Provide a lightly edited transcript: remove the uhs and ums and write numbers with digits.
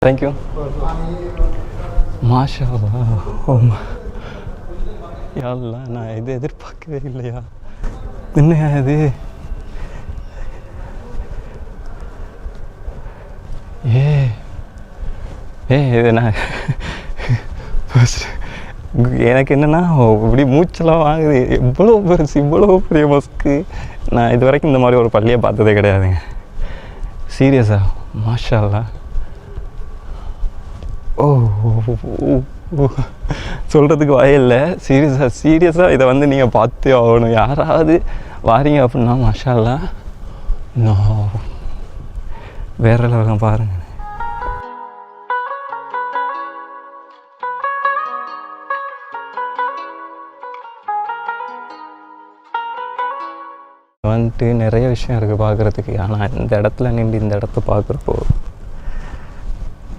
Thank you. மாஷா அல்லாஹ். ஓ யா அல்லாஹ், நான் இது எதிர்பார்க்கவே இல்லையா. என்னையா இது? இது நான் எனக்கு என்னென்னா இப்படி மூச்செல்லாம் வாங்குது. இவ்வளோ பெருசு, இவ்வளோ பெரிய மஸ்க்கு நான் இது வரைக்கும் இந்த மாதிரி ஒரு பள்ளியை பார்த்ததே கிடையாதுங்க. சீரியஸா மாஷா அல்லாஹ். ஓ சொல்கிறதுக்கு வாயில்லை. சீரியஸாக இதை வந்து நீங்கள் பார்த்தே ஆகணும். யாராவது வாரீங்க அப்படின்னா மாஷா அல்லாஹ். நான் வேற லெவலில் பாருங்கள். வந்துட்டு நிறைய விஷயம் இருக்குது பார்க்குறதுக்கு. ஆனால் இந்த இடத்துல நின்று இந்த இடத்த பார்க்குறப்போ